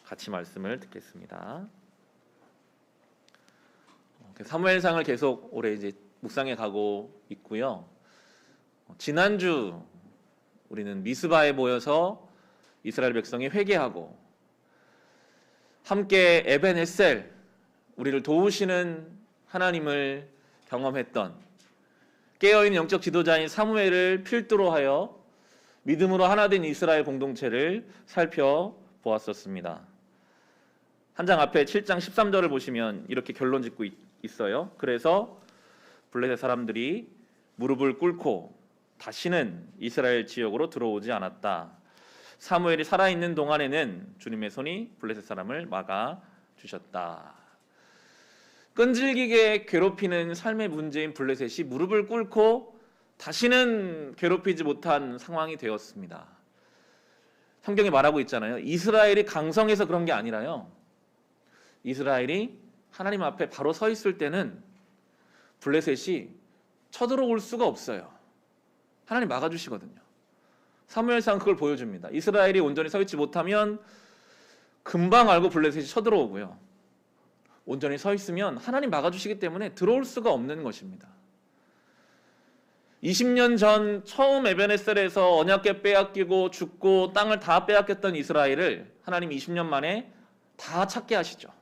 같이 말씀을 듣겠습니다. 사무엘상을 계속 올해 이제 묵상해 가고 있고요. 지난주 우리는 미스바에 모여서 이스라엘 백성이 회개하고 함께 에벤에셀, 우리를 도우시는 하나님을 경험했던 깨어있는 영적 지도자인 사무엘을 필두로 하여 믿음으로 하나 된 이스라엘 공동체를 살펴보았었습니다. 한 장 앞에 7장 13절을 보시면 이렇게 결론 짓고 있어요. 그래서 블레셋 사람들이 무릎을 꿇고 다시는 이스라엘 지역으로 들어오지 않았다. 사무엘이 살아있는 동안에는 주님의 손이 블레셋 사람을 막아주셨다. 끈질기게 괴롭히는 삶의 문제인 블레셋이 무릎을 꿇고 다시는 괴롭히지 못한 상황이 되었습니다. 성경이 말하고 있잖아요. 이스라엘이 강성해서 그런 게 아니라요. 이스라엘이 하나님 앞에 바로 서 있을 때는 블레셋이 쳐들어올 수가 없어요. 하나님 막아주시거든요. 사무엘상 그걸 보여줍니다. 이스라엘이 온전히 서 있지 못하면 금방 알고 블레셋이 쳐들어오고요. 온전히 서 있으면 하나님 막아주시기 때문에 들어올 수가 없는 것입니다. 20년 전 처음 에벤에셀에서 언약궤 빼앗기고 죽고 땅을 다 빼앗겼던 이스라엘을 하나님 20년 만에 다 찾게 하시죠.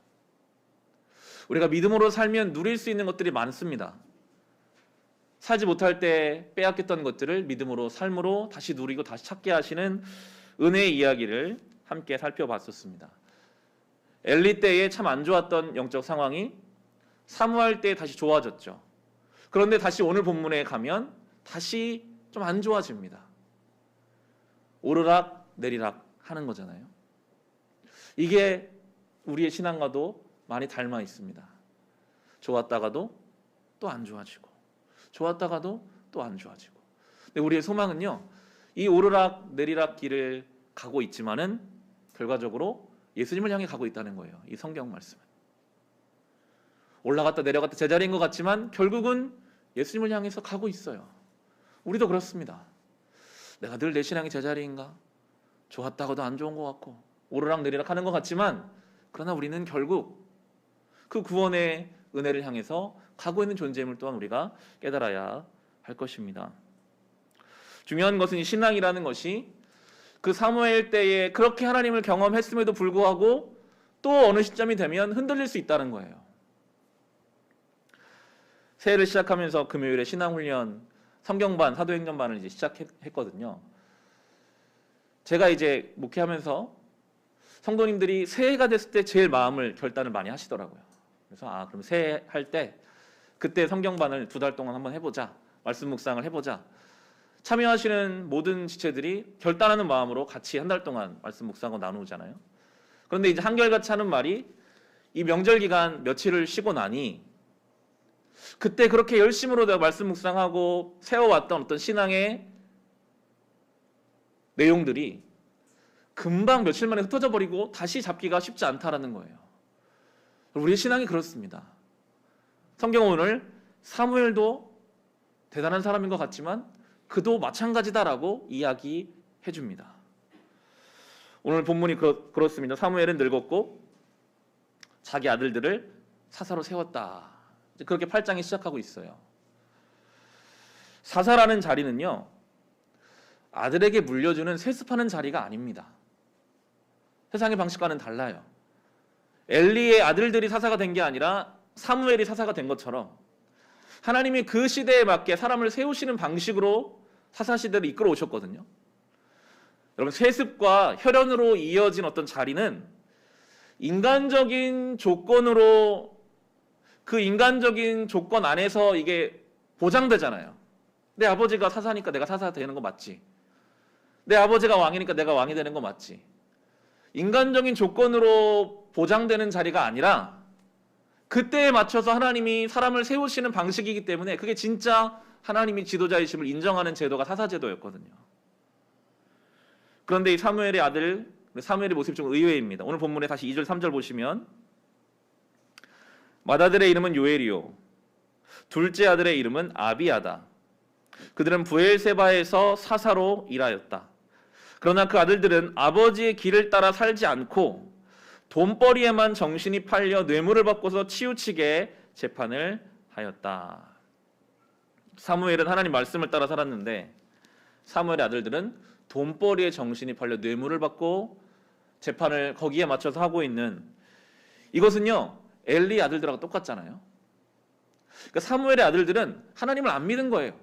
우리가 믿음으로 살면 누릴 수 있는 것들이 많습니다. 살지 못할 때 빼앗겼던 것들을 믿음으로 삶으로 다시 누리고 다시 찾게 하시는 은혜의 이야기를 함께 살펴봤었습니다. 엘리 때에 참 안 좋았던 영적 상황이 사무엘 때에 다시 좋아졌죠. 그런데 다시 오늘 본문에 가면 다시 좀 안 좋아집니다. 오르락 내리락 하는 거잖아요. 이게 우리의 신앙과도 많이 닮아 있습니다. 좋았다가도 또 안 좋아지고 좋았다가도 또 안 좋아지고. 근데 우리의 소망은요, 이 오르락 내리락 길을 가고 있지만은 결과적으로 예수님을 향해 가고 있다는 거예요. 이 성경 말씀은 올라갔다 내려갔다 제자리인 것 같지만 결국은 예수님을 향해서 가고 있어요. 우리도 그렇습니다. 내가 늘 내 신앙이 제자리인가? 좋았다가도 안 좋은 것 같고 오르락 내리락 하는 것 같지만 그러나 우리는 결국 그 구원의 은혜를 향해서 가고 있는 존재임을 또한 우리가 깨달아야 할 것입니다. 중요한 것은 이 신앙이라는 것이 그 사무엘 때에 그렇게 하나님을 경험했음에도 불구하고 또 어느 시점이 되면 흔들릴 수 있다는 거예요. 새해를 시작하면서 금요일에 신앙훈련 성경반, 사도행전반을 이제 시작했거든요. 제가 이제 목회하면서 성도님들이 새해가 됐을 때 제일 마음을 결단을 많이 하시더라고요. 그래서 그럼 새해 할 때 그때 성경반을 2달 동안 한번 해보자. 말씀 묵상을 해보자. 참여하시는 모든 지체들이 결단하는 마음으로 같이 한 달 동안 말씀 묵상하고 나누잖아요. 그런데 이제 한결같이 하는 말이 이 명절 기간 며칠을 쉬고 나니 그때 그렇게 열심으로 내가 말씀 묵상하고 세워왔던 어떤 신앙의 내용들이 금방 며칠 만에 흩어져 버리고 다시 잡기가 쉽지 않다라는 거예요. 우리의 신앙이 그렇습니다. 성경은 오늘 사무엘도 대단한 사람인 것 같지만 그도 마찬가지다라고 이야기해 줍니다. 오늘 본문이 그렇습니다. 사무엘은 늙었고 자기 아들들을 사사로 세웠다. 그렇게 8장이 시작하고 있어요. 사사라는 자리는요, 아들에게 물려주는 세습하는 자리가 아닙니다. 세상의 방식과는 달라요. 엘리의 아들들이 사사가 된 게 아니라 사무엘이 사사가 된 것처럼 하나님이 그 시대에 맞게 사람을 세우시는 방식으로 사사 시대를 이끌어 오셨거든요. 여러분, 세습과 혈연으로 이어진 어떤 자리는 인간적인 조건으로 그 인간적인 조건 안에서 이게 보장되잖아요. 내 아버지가 사사니까 내가 사사 되는 거 맞지? 내 아버지가 왕이니까 내가 왕이 되는 거 맞지? 인간적인 조건으로 보장되는 자리가 아니라 그때에 맞춰서 하나님이 사람을 세우시는 방식이기 때문에 그게 진짜 하나님이 지도자이심을 인정하는 제도가 사사제도였거든요. 그런데 이 사무엘의 아들, 사무엘의 모습이 좀 의외입니다. 오늘 본문에 다시 2절 3절 보시면 맏아들의 이름은 요엘이요 둘째 아들의 이름은 아비야다. 그들은 브엘세바에서 사사로 일하였다. 그러나 그 아들들은 아버지의 길을 따라 살지 않고 돈벌이에만 정신이 팔려 뇌물을 받고서 치우치게 재판을 하였다. 사무엘은 하나님 말씀을 따라 살았는데 사무엘의 아들들은 돈벌이에 정신이 팔려 뇌물을 받고 재판을 거기에 맞춰서 하고 있는, 이것은요 엘리 아들들하고 똑같잖아요. 그러니까 사무엘의 아들들은 하나님을 안 믿은 거예요.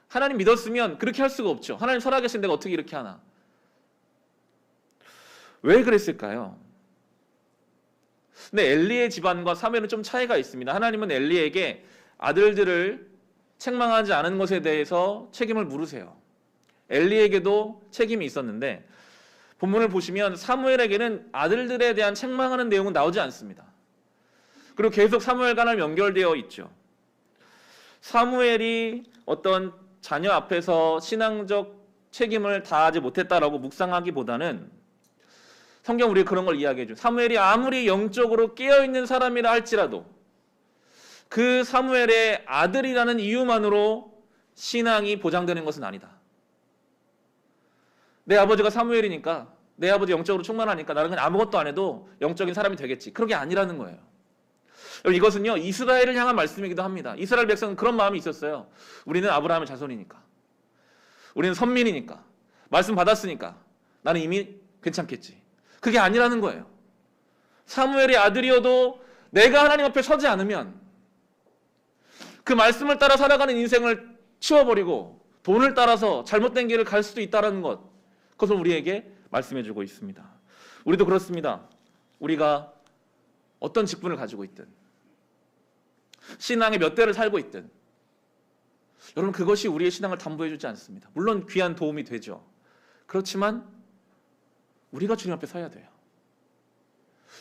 하나님 믿었으면 그렇게 할 수가 없죠. 하나님 살아계신 데가 어떻게 이렇게 하나. 왜 그랬을까요? 근데 엘리의 집안과 사무엘은 좀 차이가 있습니다. 하나님은 엘리에게 아들들을 책망하지 않은 것에 대해서 책임을 물으세요. 엘리에게도 책임이 있었는데 본문을 보시면 사무엘에게는 아들들에 대한 책망하는 내용은 나오지 않습니다. 그리고 계속 사무엘과 하나님 연결되어 있죠. 사무엘이 어떤 자녀 앞에서 신앙적 책임을 다하지 못했다라고 묵상하기보다는 성경 우리가 그런 걸 이야기해줘. 사무엘이 아무리 영적으로 깨어있는 사람이라 할지라도 그 사무엘의 아들이라는 이유만으로 신앙이 보장되는 것은 아니다. 내 아버지가 사무엘이니까, 내 아버지 영적으로 충만하니까 나는 그냥 아무것도 안 해도 영적인 사람이 되겠지. 그런 게 아니라는 거예요. 이것은요 이스라엘을 향한 말씀이기도 합니다. 이스라엘 백성은 그런 마음이 있었어요. 우리는 아브라함의 자손이니까, 우리는 선민이니까, 말씀 받았으니까 나는 이미 괜찮겠지. 그게 아니라는 거예요. 사무엘의 아들이어도 내가 하나님 앞에 서지 않으면 그 말씀을 따라 살아가는 인생을 치워버리고 돈을 따라서 잘못된 길을 갈 수도 있다는 것, 그것을 우리에게 말씀해주고 있습니다. 우리도 그렇습니다. 우리가 어떤 직분을 가지고 있든 신앙의 몇 대를 살고 있든 여러분 그것이 우리의 신앙을 담보해주지 않습니다. 물론 귀한 도움이 되죠. 그렇지만 우리가 주님 앞에 서야 돼요.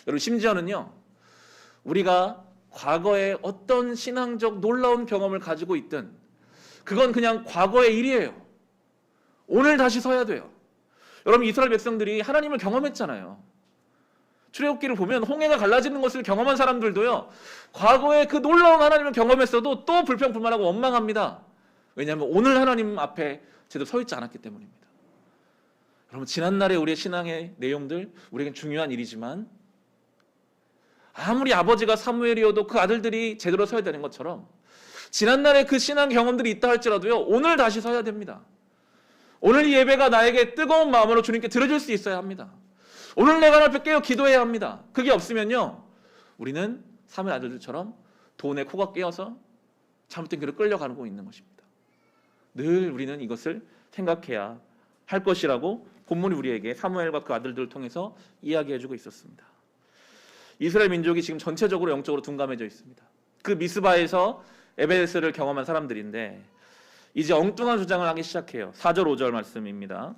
여러분 심지어는요 우리가 과거에 어떤 신앙적 놀라운 경험을 가지고 있든 그건 그냥 과거의 일이에요. 오늘 다시 서야 돼요. 여러분 이스라엘 백성들이 하나님을 경험했잖아요. 출애굽기를 보면 홍해가 갈라지는 것을 경험한 사람들도요 과거에 그 놀라운 하나님을 경험했어도 또 불평불만하고 원망합니다. 왜냐하면 오늘 하나님 앞에 제대로 서 있지 않았기 때문입니다. 여러분 지난날의 우리의 신앙의 내용들 우리에겐 중요한 일이지만 아무리 아버지가 사무엘이어도 그 아들들이 제대로 서야 되는 것처럼 지난날의 그 신앙 경험들이 있다 할지라도요 오늘 다시 서야 됩니다. 오늘 이 예배가 나에게 뜨거운 마음으로 주님께 드려질 수 있어야 합니다. 오늘 내가 하나님 앞에 깨어 기도해야 합니다. 그게 없으면요 우리는 사무엘 아들들처럼 돈에 코가 깨어서 잘못된 길을 끌려가고 있는 것입니다. 늘 우리는 이것을 생각해야 할 것이라고 본문이 우리에게 사무엘과 그 아들들을 통해서 이야기해주고 있었습니다. 이스라엘 민족이 지금 전체적으로 영적으로 둔감해져 있습니다. 그 미스바에서 에베데스를 경험한 사람들인데 이제 엉뚱한 주장을 하기 시작해요. 4절 5절 말씀입니다.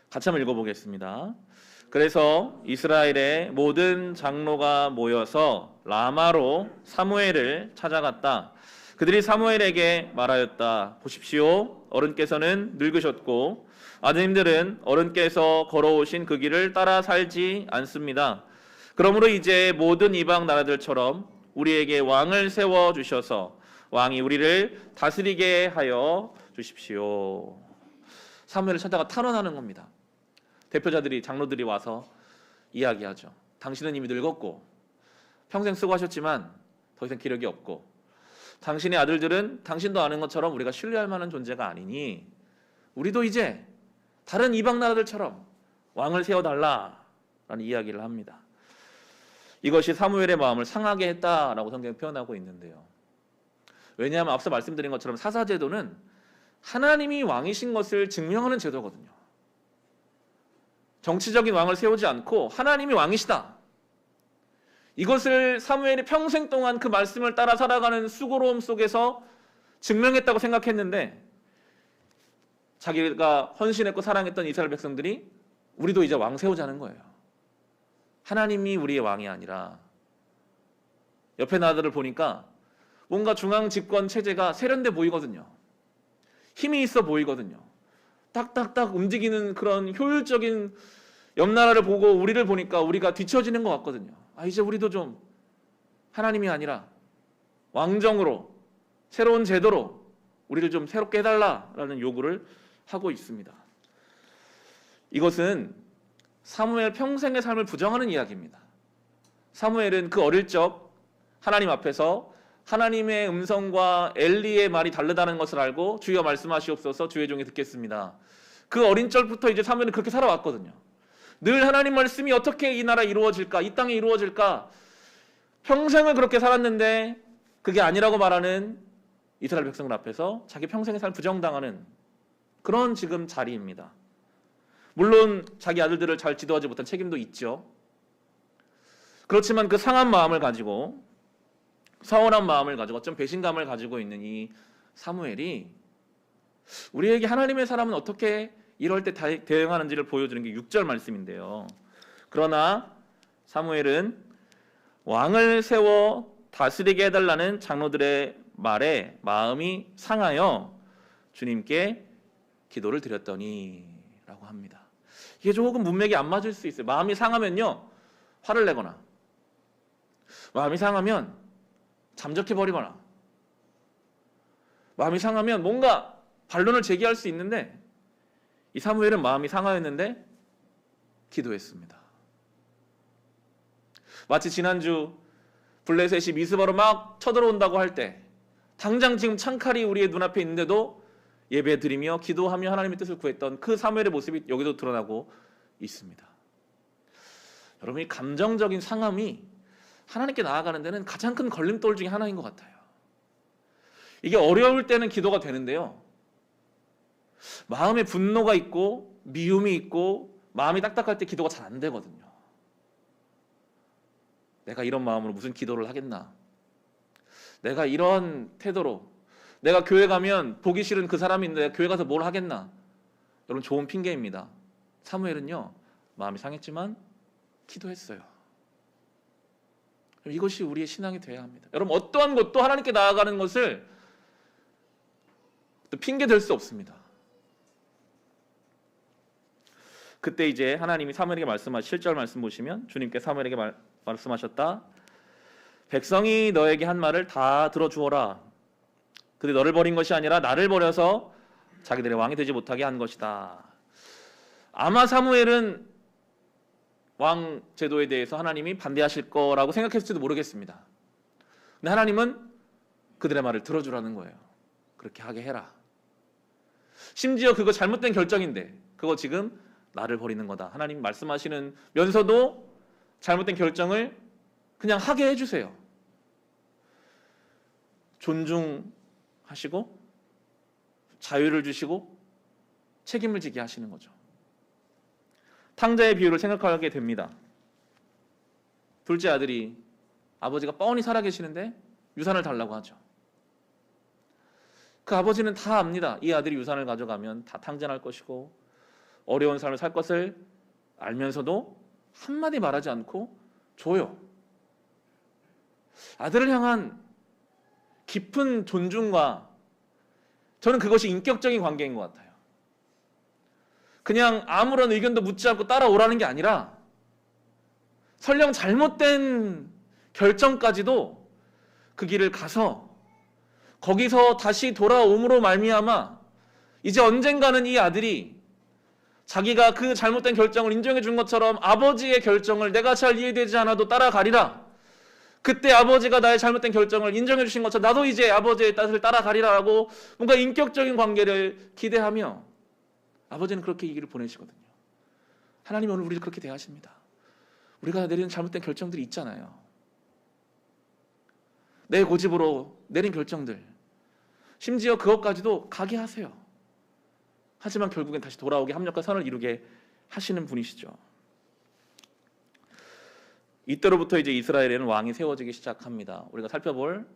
같이 한번 읽어보겠습니다. 그래서 이스라엘의 모든 장로가 모여서 라마로 사무엘을 찾아갔다. 그들이 사무엘에게 말하였다. 보십시오. 어른께서는 늙으셨고 아드님들은 어른께서 걸어오신 그 길을 따라 살지 않습니다. 그러므로 이제 모든 이방 나라들처럼 우리에게 왕을 세워주셔서 왕이 우리를 다스리게 하여 주십시오. 사무엘을 찾아가 탄원하는 겁니다. 대표자들이 장로들이 와서 이야기하죠. 당신은 이미 늙었고 평생 수고하셨지만 더 이상 기력이 없고 당신의 아들들은 당신도 아는 것처럼 우리가 신뢰할 만한 존재가 아니니 우리도 이제 다른 이방 나라들처럼 왕을 세워달라라는 이야기를 합니다. 이것이 사무엘의 마음을 상하게 했다라고 성경이 표현하고 있는데요. 왜냐하면 앞서 말씀드린 것처럼 사사제도는 하나님이 왕이신 것을 증명하는 제도거든요. 정치적인 왕을 세우지 않고 하나님이 왕이시다. 이것을 사무엘이 평생 동안 그 말씀을 따라 살아가는 수고로움 속에서 증명했다고 생각했는데 자기가 헌신했고 사랑했던 이스라엘 백성들이 우리도 이제 왕 세우자는 거예요. 하나님이 우리의 왕이 아니라 옆에 나라들을 보니까 뭔가 중앙 집권 체제가 세련돼 보이거든요. 힘이 있어 보이거든요. 딱딱딱 움직이는 그런 효율적인 옆 나라를 보고 우리를 보니까 우리가 뒤처지는 것 같거든요. 이제 우리도 좀 하나님이 아니라 왕정으로 새로운 제도로 우리를 좀 새롭게 해달라라는 요구를 하고 있습니다. 이것은 사무엘 평생의 삶을 부정하는 이야기입니다. 사무엘은 그 어릴 적 하나님 앞에서 하나님의 음성과 엘리의 말이 다르다는 것을 알고 주여 말씀하시옵소서 주의 종이 듣겠습니다. 그 어린 적부터 이제 사무엘은 그렇게 살아왔거든요. 늘 하나님 말씀이 어떻게 이 나라 이루어질까, 이 땅에 이루어질까, 평생을 그렇게 살았는데 그게 아니라고 말하는 이스라엘 백성들 앞에서 자기 평생의 삶을 부정당하는 그런 지금 자리입니다. 물론 자기 아들들을 잘 지도하지 못한 책임도 있죠. 그렇지만 그 상한 마음을 가지고, 서운한 마음을 가지고, 어쩜 배신감을 가지고 있는 이 사무엘이 우리에게 하나님의 사람은 어떻게 이럴 때 대응하는지를 보여주는 게 6절 말씀인데요. 그러나 사무엘은 왕을 세워 다스리게 해달라는 장로들의 말에 마음이 상하여 주님께 기도를 드렸더니 라고 합니다. 이게 조금 문맥이 안 맞을 수 있어요. 마음이 상하면요, 화를 내거나, 마음이 상하면 잠적해버리거나, 마음이 상하면 뭔가 반론을 제기할 수 있는데, 이 사무엘은 마음이 상하였는데 기도했습니다. 마치 지난주 블레셋이 미스바로 막 쳐들어온다고 할 때 당장 지금 창칼이 우리의 눈앞에 있는데도 예배드리며 기도하며 하나님의 뜻을 구했던 그 사무엘의 모습이 여기도 드러나고 있습니다. 여러분, 이 감정적인 상함이 하나님께 나아가는 데는 가장 큰 걸림돌 중에 하나인 것 같아요. 이게 어려울 때는 기도가 되는데요, 마음에 분노가 있고 미움이 있고 마음이 딱딱할 때 기도가 잘 안 되거든요. 내가 이런 마음으로 무슨 기도를 하겠나, 내가 이런 태도로, 내가 교회 가면 보기 싫은 그 사람이 있는데 교회 가서 뭘 하겠나. 여러분, 좋은 핑계입니다. 사무엘은요, 마음이 상했지만 기도했어요. 이것이 우리의 신앙이 되어야 합니다. 여러분, 어떠한 것도 하나님께 나아가는 것을 또 핑계 댈 수 없습니다. 그때 이제 하나님이 사무엘에게 말씀하신 7절 말씀 보시면, 주님께 사무엘에게 말씀하셨다. 백성이 너에게 한 말을 다 들어주어라. 그들이 너를 버린 것이 아니라 나를 버려서 자기들의 왕이 되지 못하게 한 것이다. 아마 사무엘은 왕 제도에 대해서 하나님이 반대하실 거라고 생각했을지도 모르겠습니다. 근데 하나님은 그들의 말을 들어주라는 거예요. 그렇게 하게 해라. 심지어 그거 잘못된 결정인데 그거 지금 나를 버리는 거다. 하나님 말씀하시면서도 잘못된 결정을 그냥 하게 해주세요. 존중하시고 자유를 주시고 책임을 지게 하시는 거죠. 탕자의 비유를 생각하게 됩니다. 둘째 아들이 아버지가 뻔히 살아계시는데 유산을 달라고 하죠. 그 아버지는 다 압니다. 이 아들이 유산을 가져가면 다 탕진할 것이고 어려운 삶을 살 것을 알면서도 한마디 말하지 않고 줘요. 아들을 향한 깊은 존중과, 저는 그것이 인격적인 관계인 것 같아요. 그냥 아무런 의견도 묻지 않고 따라오라는 게 아니라 설령 잘못된 결정까지도 그 길을 가서 거기서 다시 돌아옴으로 말미암아 이제 언젠가는 이 아들이 자기가 그 잘못된 결정을 인정해 준 것처럼 아버지의 결정을 내가 잘 이해되지 않아도 따라가리라. 그때 아버지가 나의 잘못된 결정을 인정해 주신 것처럼 나도 이제 아버지의 뜻을 따라가리라라고 뭔가 인격적인 관계를 기대하며 아버지는 그렇게 이 길을 보내시거든요. 하나님이 오늘 우리를 그렇게 대하십니다. 우리가 내리는 잘못된 결정들이 있잖아요. 내 고집으로 내린 결정들, 심지어 그것까지도 가게 하세요. 하지만 결국엔 다시 돌아오게 합력과 선을 이루게 하시는 분이시죠. 이때로부터 이제 이스라엘에는 왕이 세워지기 시작합니다. 우리가 살펴볼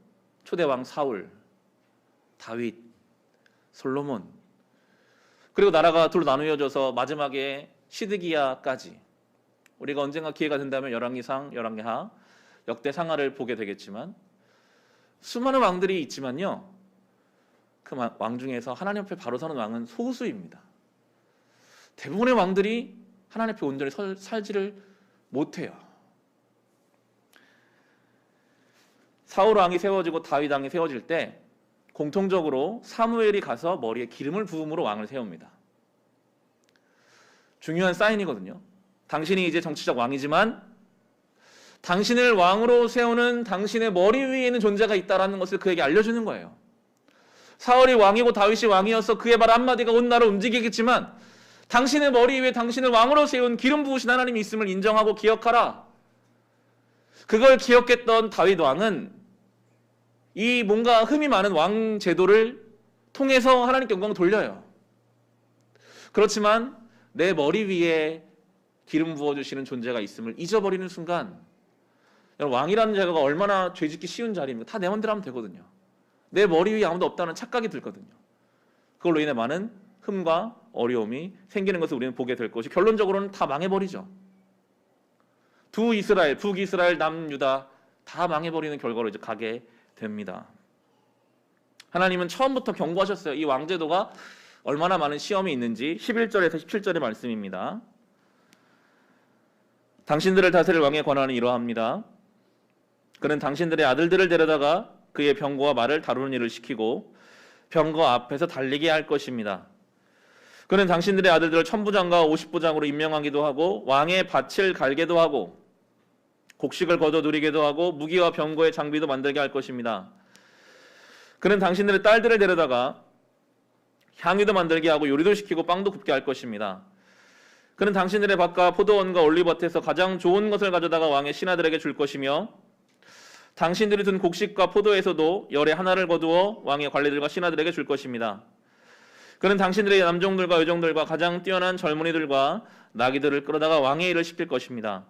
초대왕 사울, 다윗, 솔로몬, 그리고 나라가 둘로 나누어져서 마지막에 시드기야까지, 우리가 언젠가 기회가 된다면 열왕기상, 열왕기하, 역대상하를 보게 되겠지만 수많은 왕들이 있지만요, 그 왕 중에서 하나님 앞에 바로 서는 왕은 소수입니다. 대부분의 왕들이 하나님 앞에 온전히 살지를 못해요. 사울 왕이 세워지고 다윗 왕이 세워질 때 공통적으로 사무엘이 가서 머리에 기름을 부음으로 왕을 세웁니다. 중요한 사인이거든요. 당신이 이제 정치적 왕이지만 당신을 왕으로 세우는 당신의 머리 위에 있는 존재가 있다는 것을 그에게 알려주는 거예요. 사울이 왕이고 다윗이 왕이어서 그의 말 한마디가 온 나라를 움직이겠지만 당신의 머리 위에 당신을 왕으로 세운 기름 부으신 하나님이 있음을 인정하고 기억하라. 그걸 기억했던 다윗 왕은 이 뭔가 흠이 많은 왕 제도를 통해서 하나님께 영광을 돌려요. 그렇지만 내 머리 위에 기름 부어주시는 존재가 있음을 잊어버리는 순간, 왕이라는 자가 얼마나 죄짓기 쉬운 자리입니까? 다 내 맘대로 하면 되거든요. 내 머리 위에 아무도 없다는 착각이 들거든요. 그걸로 인해 많은 흠과 어려움이 생기는 것을 우리는 보게 될 것이, 결론적으로는 다 망해버리죠. 두 이스라엘, 북이스라엘, 남유다 다 망해버리는 결과로 이제 가게 됩니다. 하나님은 처음부터 경고하셨어요. 이 왕제도가 얼마나 많은 시험이 있는지. 11절에서 17절의 말씀입니다. 당신들을 다스릴 왕의 권한은 이러합니다. 그는 당신들의 아들들을 데려다가 그의 병거와 말을 다루는 일을 시키고 병거 앞에서 달리게 할 것입니다. 그는 당신들의 아들들을 천부장과 50부장으로 임명하기도 하고 왕의 밭을 갈게도 하고 곡식을 거둬 누리게도 하고 무기와 병거의 장비도 만들게 할 것입니다. 그는 당신들의 딸들을 데려다가 향유도 만들게 하고 요리도 시키고 빵도 굽게 할 것입니다. 그는 당신들의 밭과 포도원과 올리브밭에서 가장 좋은 것을 가져다가 왕의 신하들에게 줄 것이며 당신들이 둔 곡식과 포도에서도 열의 하나를 거두어 왕의 관리들과 신하들에게 줄 것입니다. 그는 당신들의 남종들과 여종들과 가장 뛰어난 젊은이들과 나귀들을 끌어다가 왕의 일을 시킬 것입니다.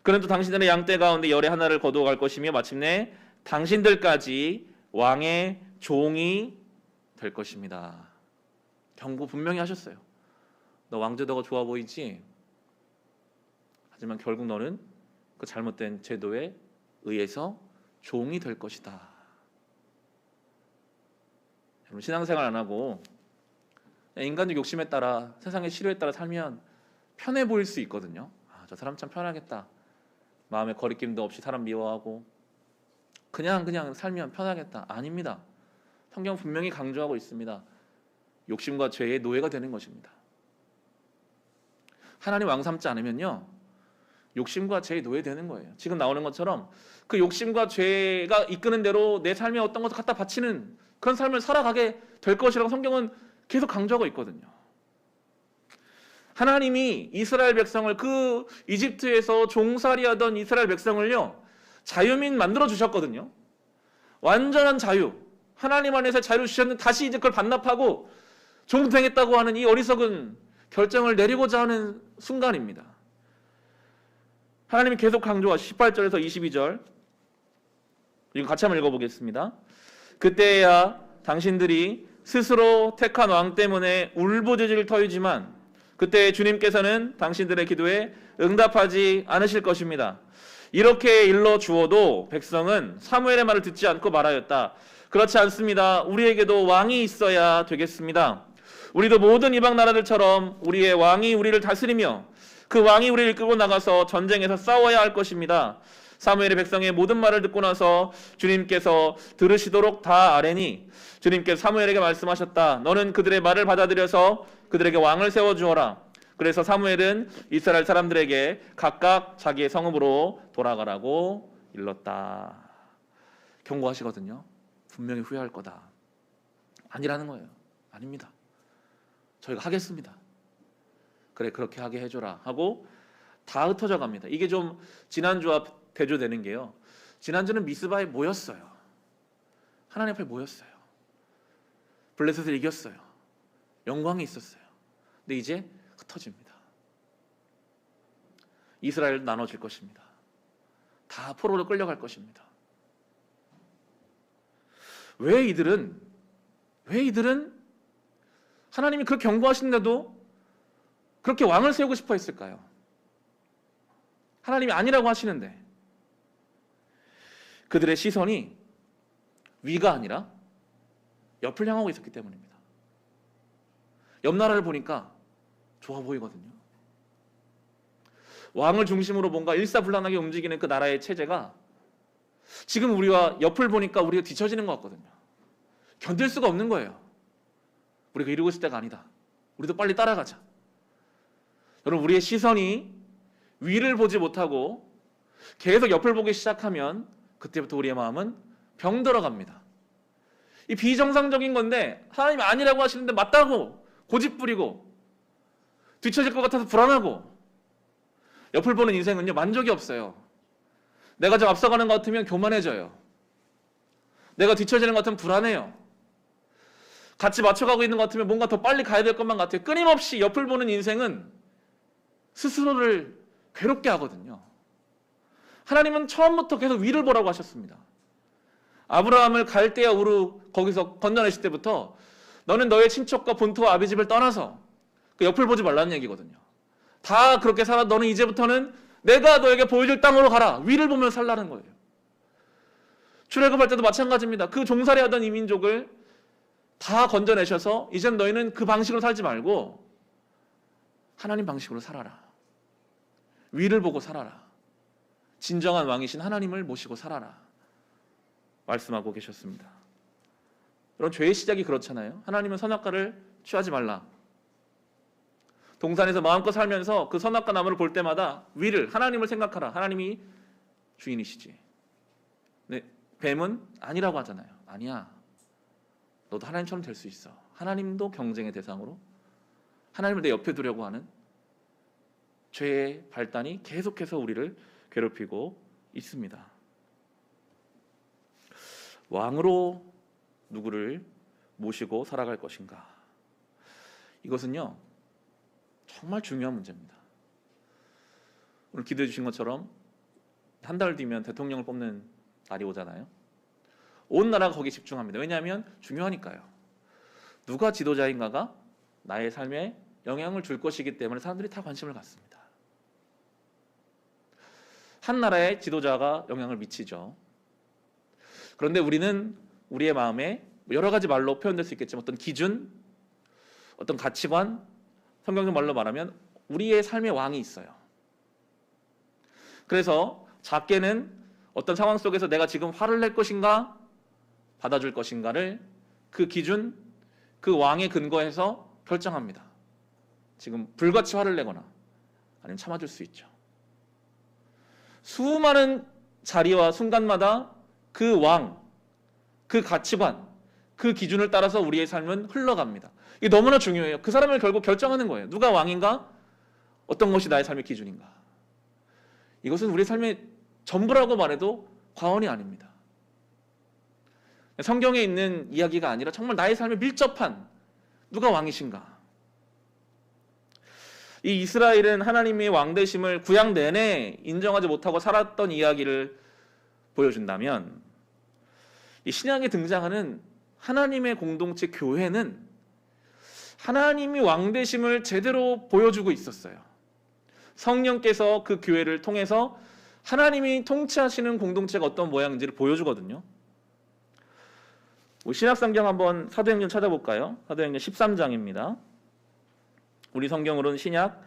그는 또 당신들의 양떼 가운데 열의 하나를 거두어 갈 것이며 마침내 당신들까지 왕의 종이 될 것입니다. 경고 분명히 하셨어요. 너 왕제도가 좋아 보이지? 하지만 결국 너는 그 잘못된 제도에 의해서 종이 될 것이다. 여러분, 신앙생활 안 하고 인간적 욕심에 따라, 세상의 시류에 따라 살면 편해 보일 수 있거든요. 저 사람 참 편하겠다. 마음에 거리낌도 없이 사람 미워하고 그냥 살면 편하겠다. 아닙니다. 성경 분명히 강조하고 있습니다. 욕심과 죄의 노예가 되는 것입니다. 하나님 왕 삼지 않으면요, 욕심과 죄의 노예되는 거예요. 지금 나오는 것처럼 그 욕심과 죄가 이끄는 대로 내 삶에 어떤 것을 갖다 바치는 그런 삶을 살아가게 될 것이라고 성경은 계속 강조하고 있거든요. 하나님이 이스라엘 백성을, 그 이집트에서 종살이하던 이스라엘 백성을요, 자유민 만들어 주셨거든요. 완전한 자유, 하나님 안에서 자유를 주셨는데 다시 이제 그걸 반납하고 종되겠다고 하는 이 어리석은 결정을 내리고자 하는 순간입니다. 하나님이 계속 강조하시 18절에서 22절, 이거 같이 한번 읽어보겠습니다. 그때야 당신들이 스스로 택한 왕 때문에 울부짖을 터이지만 그때 주님께서는 당신들의 기도에 응답하지 않으실 것입니다. 이렇게 일러 주어도 백성은 사무엘의 말을 듣지 않고 말하였다. 그렇지 않습니다. 우리에게도 왕이 있어야 되겠습니다. 우리도 모든 이방 나라들처럼 우리의 왕이 우리를 다스리며 그 왕이 우리를 이끌고 나가서 전쟁에서 싸워야 할 것입니다. 사무엘의 백성의 모든 말을 듣고 나서 주님께서 들으시도록 다 아뢰니 주님께서 사무엘에게 말씀하셨다. 너는 그들의 말을 받아들여서 그들에게 왕을 세워주어라. 그래서 사무엘은 이스라엘 사람들에게 각각 자기의 성읍으로 돌아가라고 일렀다. 경고하시거든요. 분명히 후회할 거다. 아니라는 거예요. 아닙니다. 저희가 하겠습니다. 그래, 그렇게 하게 해줘라 하고 다 흩어져 갑니다. 이게 좀 지난주와 대조되는 게요, 지난주는 미스바에 모였어요. 하나님 앞에 모였어요. 블레셋을 이겼어요. 영광이 있었어요. 근데 이제 흩어집니다. 이스라엘도 나눠질 것입니다. 다 포로로 끌려갈 것입니다. 왜 이들은 하나님이 그렇게 경고하시는데도 그렇게 왕을 세우고 싶어 했을까요? 하나님이 아니라고 하시는데. 그들의 시선이 위가 아니라 옆을 향하고 있었기 때문입니다. 옆 나라를 보니까 좋아 보이거든요. 왕을 중심으로 뭔가 일사불란하게 움직이는 그 나라의 체제가 지금 우리와 옆을 보니까 우리가 뒤처지는 것 같거든요. 견딜 수가 없는 거예요. 우리가 이러고 있을 때가 아니다. 우리도 빨리 따라가자. 여러분, 우리의 시선이 위를 보지 못하고 계속 옆을 보기 시작하면 그때부터 우리의 마음은 병들어 갑니다. 이 비정상적인 건데 하나님이 아니라고 하시는데 맞다고 고집부리고 뒤처질 것 같아서 불안하고 옆을 보는 인생은요 만족이 없어요. 내가 좀 앞서가는 것 같으면 교만해져요. 내가 뒤처지는 것 같으면 불안해요. 같이 맞춰가고 있는 것 같으면 뭔가 더 빨리 가야 될 것만 같아요. 끊임없이 옆을 보는 인생은 스스로를 괴롭게 하거든요. 하나님은 처음부터 계속 위를 보라고 하셨습니다. 아브라함을 갈대아 우르 거기서 건너내실 때부터 너는 너의 친척과 본토와 아비 집을 떠나서 그 옆을 보지 말라는 얘기거든요. 다 그렇게 살아. 너는 이제부터는 내가 너에게 보여줄 땅으로 가라. 위를 보며 살라는 거예요. 출애굽할 때도 마찬가지입니다. 그 종살이하던 이민족을 다 건져내셔서 이젠 너희는 그 방식으로 살지 말고 하나님 방식으로 살아라. 위를 보고 살아라. 진정한 왕이신 하나님을 모시고 살아라. 말씀하고 계셨습니다. 그런 죄의 시작이 그렇잖아요. 하나님은 선악과를 취하지 말라. 동산에서 마음껏 살면서 그 선악과 나무를 볼 때마다 위를 하나님을 생각하라. 하나님이 주인이시지. 네, 뱀은 아니라고 하잖아요. 아니야. 너도 하나님처럼 될 수 있어. 하나님도 경쟁의 대상으로 하나님을 내 옆에 두려고 하는 죄의 발단이 계속해서 우리를 괴롭히고 있습니다. 왕으로 누구를 모시고 살아갈 것인가? 이것은요 정말 중요한 문제입니다. 오늘 기도해 주신 것처럼 한 달 뒤면 대통령을 뽑는 날이 오잖아요. 온 나라가 거기에 집중합니다. 왜냐하면 중요하니까요. 누가 지도자인가가 나의 삶에 영향을 줄 것이기 때문에 사람들이 다 관심을 갖습니다. 한 나라의 지도자가 영향을 미치죠. 그런데 우리는 우리의 마음에 여러 가지 말로 표현될 수 있겠지만 어떤 기준, 어떤 가치관, 성경적 말로 말하면 우리의 삶의 왕이 있어요. 그래서 작게는 어떤 상황 속에서 내가 지금 화를 낼 것인가 받아줄 것인가를 그 기준, 그 왕의 근거에서 결정합니다. 지금 불같이 화를 내거나 아니면 참아줄 수 있죠. 수많은 자리와 순간마다 그 왕, 그 가치관, 그 기준을 따라서 우리의 삶은 흘러갑니다. 이게 너무나 중요해요. 그 사람을 결국 결정하는 거예요. 누가 왕인가? 어떤 것이 나의 삶의 기준인가? 이것은 우리의 삶의 전부라고 말해도 과언이 아닙니다. 성경에 있는 이야기가 아니라 정말 나의 삶에 밀접한 누가 왕이신가? 이 이스라엘은 하나님의 왕되심을 구약 내내 인정하지 못하고 살았던 이야기를 보여준다면 이 신약에 등장하는 하나님의 공동체 교회는 하나님이 왕되심을 제대로 보여주고 있었어요. 성령께서 그 교회를 통해서 하나님이 통치하시는 공동체가 어떤 모양인지를 보여주거든요. 신약성경 한번 사도행전 찾아볼까요? 사도행전 13장입니다. 우리 성경으로는 신약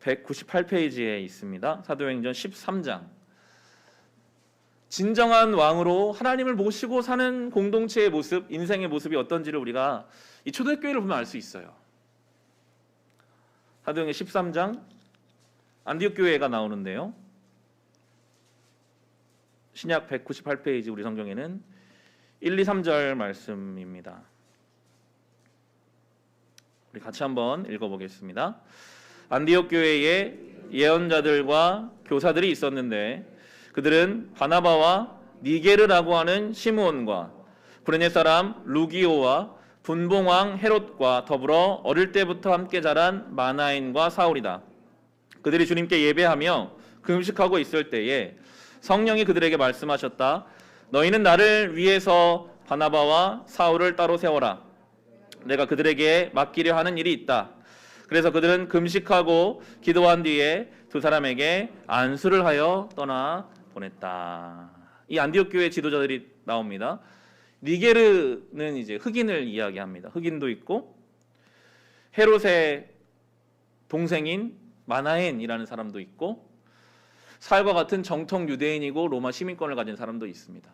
198페이지에 있습니다. 사도행전 13장. 진정한 왕으로 하나님을 모시고 사는 공동체의 모습, 인생의 모습이 어떤지를 우리가 이 초대교회를 보면 알 수 있어요. 사도행전 13장 안디옥 교회가 나오는데요. 신약 198페이지 우리 성경에는 1, 2, 3절 말씀입니다. 우리 같이 한번 읽어보겠습니다. 안디옥 교회에 예언자들과 교사들이 있었는데 그들은 바나바와 니게르라고 하는 시므온과 구레네 사람 루기오와 분봉왕 헤롯과 더불어 어릴 때부터 함께 자란 마나엔과 사울이다. 그들이 주님께 예배하며 금식하고 있을 때에 성령이 그들에게 말씀하셨다. 너희는 나를 위해서 바나바와 사울을 따로 세워라. 내가 그들에게 맡기려 하는 일이 있다. 그래서 그들은 금식하고 기도한 뒤에 두 사람에게 안수를 하여 떠나 보냈다. 이 안디옥 교회 지도자들이 나옵니다. 니게르는 이제 흑인을 이야기합니다. 흑인도 있고 헤롯의 동생인 마나엔이라는 사람도 있고 사울과 같은 정통 유대인이고 로마 시민권을 가진 사람도 있습니다.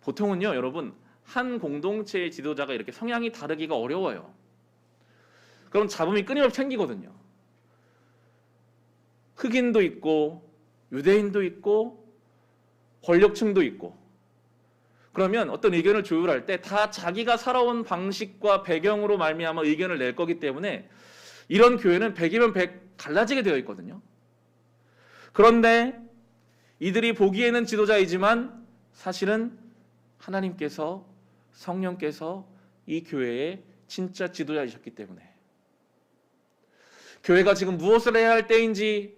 보통은요, 여러분, 한 공동체의 지도자가 이렇게 성향이 다르기가 어려워요. 그럼 잡음이 끊임없이 생기거든요. 흑인도 있고 유대인도 있고 권력층도 있고. 그러면 어떤 의견을 조율할 때 다 자기가 살아온 방식과 배경으로 말미암아 의견을 낼 거기 때문에 이런 교회는 100이면 100 갈라지게 되어 있거든요. 그런데 이들이 보기에는 지도자이지만 사실은 하나님께서, 성령께서 이 교회의 진짜 지도자이셨기 때문에 교회가 지금 무엇을 해야 할 때인지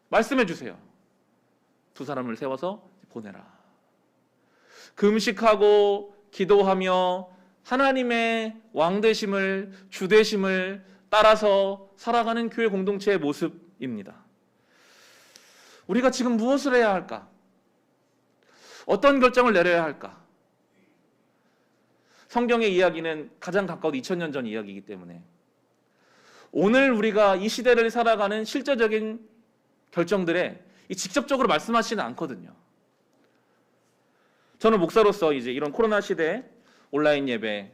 말씀해 주세요. 두 사람을 세워서 보내라. 금식하고 기도하며 하나님의 왕되심을, 주되심을 따라서 살아가는 교회 공동체의 모습입니다. 우리가 지금 무엇을 해야 할까? 어떤 결정을 내려야 할까? 성경의 이야기는 가장 가까운 2000년 전 이야기이기 때문에 오늘 우리가 이 시대를 살아가는 실제적인 결정들에 직접적으로 말씀하시지는 않거든요. 저는 목사로서 이제 이런 코로나 시대에 온라인 예배,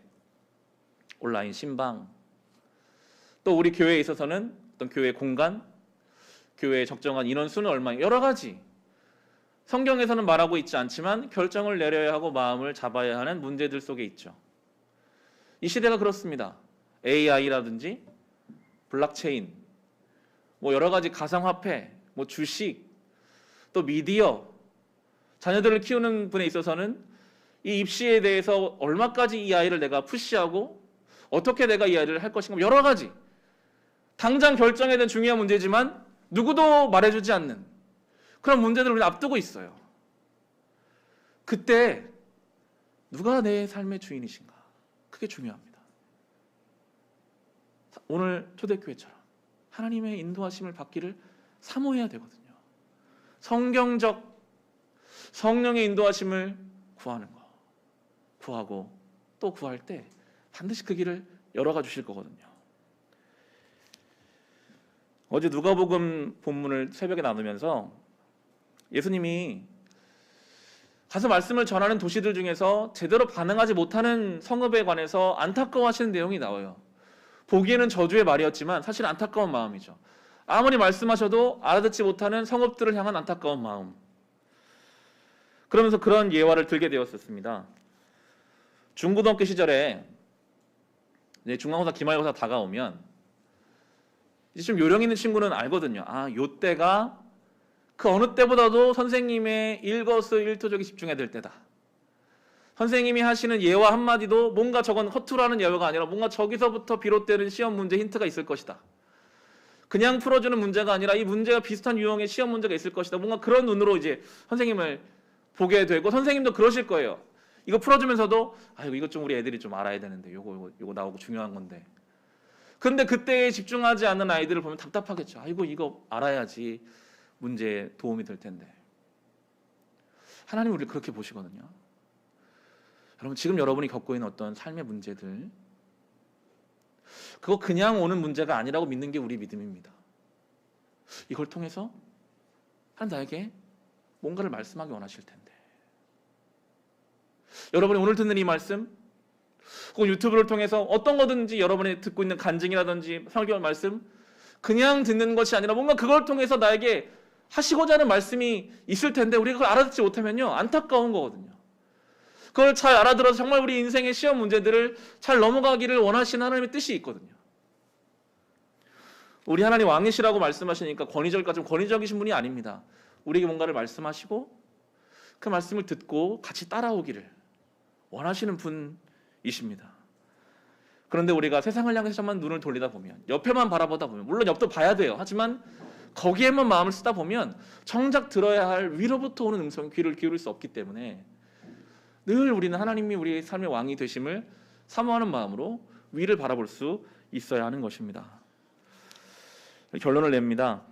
온라인 신방, 또 우리 교회에 있어서는 어떤 교회 공간, 교회의 적정한 인원수는 얼마, 여러 가지 성경에서는 말하고 있지 않지만 결정을 내려야 하고 마음을 잡아야 하는 문제들 속에 있죠. 이 시대가 그렇습니다. AI라든지 블록체인, 뭐 여러 가지 가상화폐, 뭐 주식, 또 미디어, 자녀들을 키우는 분에 있어서는 이 입시에 대해서 얼마까지 이 아이를 내가 푸시하고 어떻게 내가 이 아이를 할 것인가, 여러 가지 당장 결정해야 되는 중요한 문제지만 누구도 말해주지 않는 그런 문제들을 우리는 앞두고 있어요. 그때 누가 내 삶의 주인이신가? 그게 중요합니다. 오늘 초대교회처럼 하나님의 인도하심을 받기를 사모해야 되거든요. 성경적 성령의 인도하심을 구하는 거, 구하고 또 구할 때 반드시 그 길을 열어가 주실 거거든요. 어제 누가복음 본문을 새벽에 나누면서 예수님이 가서 말씀을 전하는 도시들 중에서 제대로 반응하지 못하는 성읍에 관해서 안타까워하시는 내용이 나와요. 보기에는 저주의 말이었지만 사실 안타까운 마음이죠. 아무리 말씀하셔도 알아듣지 못하는 성읍들을 향한 안타까운 마음. 그러면서 그런 예화를 들게 되었었습니다. 중고등학교 시절에 중간고사, 기말고사 다가오면 이제 좀 요령 있는 친구는 알거든요. 아, 요때가 그 어느 때보다도 선생님의 일거수일투족에 집중해야 될 때다. 선생님이 하시는 예화 한마디도 뭔가 저건 허투루하는 예화가 아니라 뭔가 저기서부터 비롯되는 시험 문제 힌트가 있을 것이다. 그냥 풀어주는 문제가 아니라 이 문제가 비슷한 유형의 시험 문제가 있을 것이다. 뭔가 그런 눈으로 이제 선생님을 보게 되고, 선생님도 그러실 거예요. 이거 풀어주면서도 아이고 이것 좀 우리 애들이 좀 알아야 되는데 요거 나오고 중요한 건데. 그런데 그때에 집중하지 않는 아이들을 보면 답답하겠죠. 아이고 이거 알아야지 문제에 도움이 될 텐데. 하나님 우리를 그렇게 보시거든요. 여러분, 지금 여러분이 겪고 있는 어떤 삶의 문제들, 그거 그냥 오는 문제가 아니라고 믿는 게 우리 믿음입니다. 이걸 통해서 하나님 나에게 뭔가를 말씀하기 원하실 텐데. 여러분이 오늘 듣는 이 말씀, 혹은 유튜브를 통해서 어떤 거든지 여러분이 듣고 있는 간증이라든지 설교 말씀, 그냥 듣는 것이 아니라 뭔가 그걸 통해서 나에게 하시고자 하는 말씀이 있을 텐데 우리가 그걸 알아듣지 못하면요, 안타까운 거거든요. 그걸 잘 알아들어서 정말 우리 인생의 시험 문제들을 잘 넘어가기를 원하시는 하나님의 뜻이 있거든요. 우리 하나님 왕이시라고 말씀하시니까 좀 권위적이신 분이 아닙니다. 우리에게 뭔가를 말씀하시고 그 말씀을 듣고 같이 따라오기를 원하시는 분이십니다. 그런데 우리가 세상을 향해서만 눈을 돌리다 보면, 옆에만 바라보다 보면, 물론 옆도 봐야 돼요. 하지만 거기에만 마음을 쓰다 보면 정작 들어야 할 위로부터 오는 음성에 귀를 기울일 수 없기 때문에 늘 우리는 하나님이 우리의 삶의 왕이 되심을 사모하는 마음으로 위를 바라볼 수 있어야 하는 것입니다. 결론을 냅니다.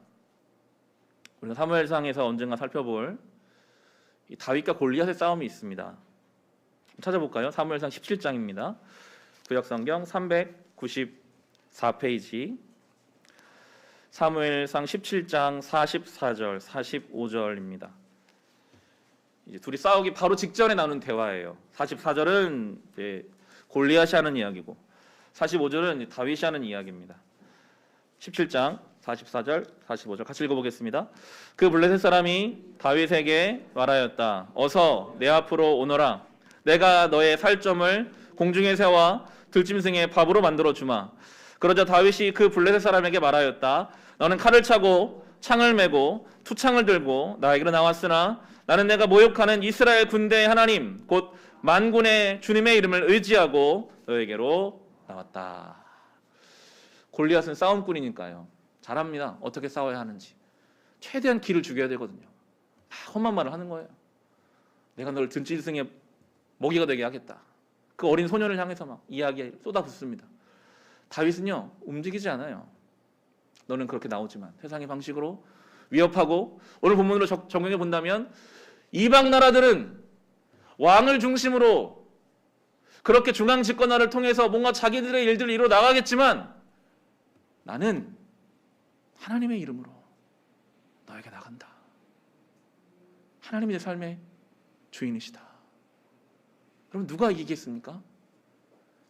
우리가 사무엘상에서 언젠가 살펴볼 이 다윗과 골리앗의 싸움이 있습니다. 찾아볼까요? 사무엘상 17장입니다. 구약성경 394페이지, 사무엘상 17장 44절, 45절입니다. 이제 둘이 싸우기 바로 직전에 나눈 대화예요. 44절은 이제 골리앗이 하는 이야기고 45절은 다윗이 하는 이야기입니다. 17장 44절, 45절 같이 읽어보겠습니다. 그 블레셋 사람이 다윗에게 말하였다. 어서 내 앞으로 오너라. 내가 너의 살점을 공중의 새와 들짐승의 밥으로 만들어 주마. 그러자 다윗이 그 블레셋 사람에게 말하였다. 너는 칼을 차고 창을 메고 투창을 들고 나에게로 나왔으나 나는 내가 모욕하는 이스라엘 군대의 하나님 곧 만군의 주님의 이름을 의지하고 너에게로 나왔다. 골리앗은 싸움꾼이니까요. 잘합니다. 어떻게 싸워야 하는지. 최대한 기를 죽여야 되거든요. 험한 말을 하는 거예요. 내가 널 들짐승의 먹이가 되게 하겠다. 그 어린 소년을 향해서 막 이야기 쏟아붓습니다. 다윗은요 움직이지 않아요. 너는 그렇게 나오지만 세상의 방식으로 위협하고, 오늘 본문으로 적용해 본다면 이방 나라들은 왕을 중심으로 그렇게 중앙 집권화를 통해서 뭔가 자기들의 일들을 이루어 나가겠지만 나는 하나님의 이름으로 너에게 나간다. 하나님이 내 삶의 주인이시다. 그럼 누가 이기겠습니까?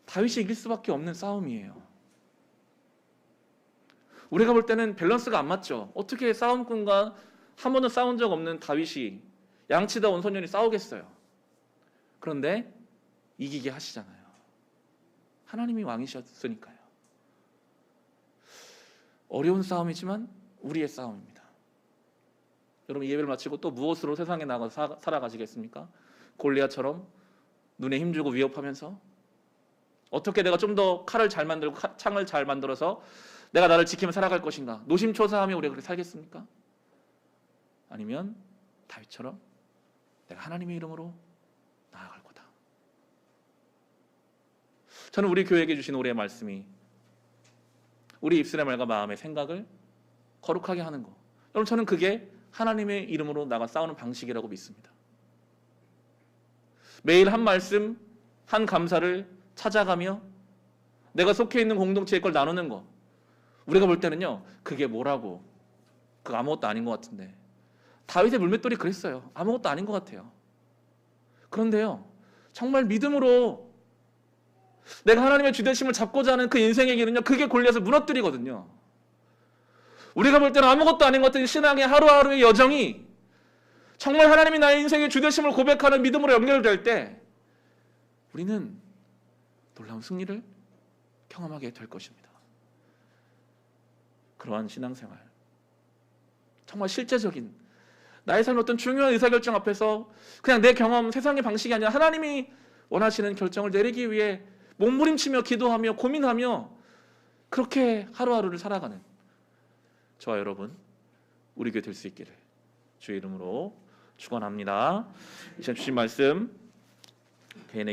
다윗이 이길 수밖에 없는 싸움이에요. 우리가 볼 때는 밸런스가 안 맞죠. 어떻게 싸움꾼과 한 번도 싸운 적 없는 다윗이 양치다 온 소년이 싸우겠어요. 그런데 이기게 하시잖아요. 하나님이 왕이셨으니까요. 어려운 싸움이지만 우리의 싸움입니다. 여러분, 이 예배를 마치고 또 무엇으로 세상에 나가서 살아가시겠습니까? 골리앗처럼 눈에 힘주고 위협하면서 어떻게 내가 좀 더 칼을 잘 만들고 창을 잘 만들어서 내가 나를 지키며 살아갈 것인가? 노심초사하며 우리가 그렇게 살겠습니까? 아니면 다윗처럼 내가 하나님의 이름으로 나아갈 거다. 저는 우리 교회에게 주신 올해의 말씀이 우리 입술의 말과 마음의 생각을 거룩하게 하는 거. 여러분, 저는 그게 하나님의 이름으로 나가 싸우는 방식이라고 믿습니다. 매일 한 말씀, 한 감사를 찾아가며 내가 속해 있는 공동체의 걸 나누는 거. 우리가 볼 때는요, 그게 뭐라고? 그거 아무것도 아닌 것 같은데. 다윗의 물맷돌이 그랬어요. 아무것도 아닌 것 같아요. 그런데요, 정말 믿음으로 내가 하나님의 주대심을 잡고자 하는 그 인생의 길은요, 그게 골리앗을 무너뜨리거든요. 우리가 볼 때는 아무것도 아닌 것 같은 신앙의 하루하루의 여정이 정말 하나님이 나의 인생의 주대심을 고백하는 믿음으로 연결될 때 우리는 놀라운 승리를 경험하게 될 것입니다. 그러한 신앙생활, 정말 실제적인 나의 삶의 어떤 중요한 의사결정 앞에서 그냥 내 경험, 세상의 방식이 아니라 하나님이 원하시는 결정을 내리기 위해 몸부림치며 기도하며 고민하며 그렇게 하루하루를 살아가는 저와 여러분, 우리 교회 될 수 있기를 주의 이름으로 축원합니다. 이 시간 주신 말씀 개인의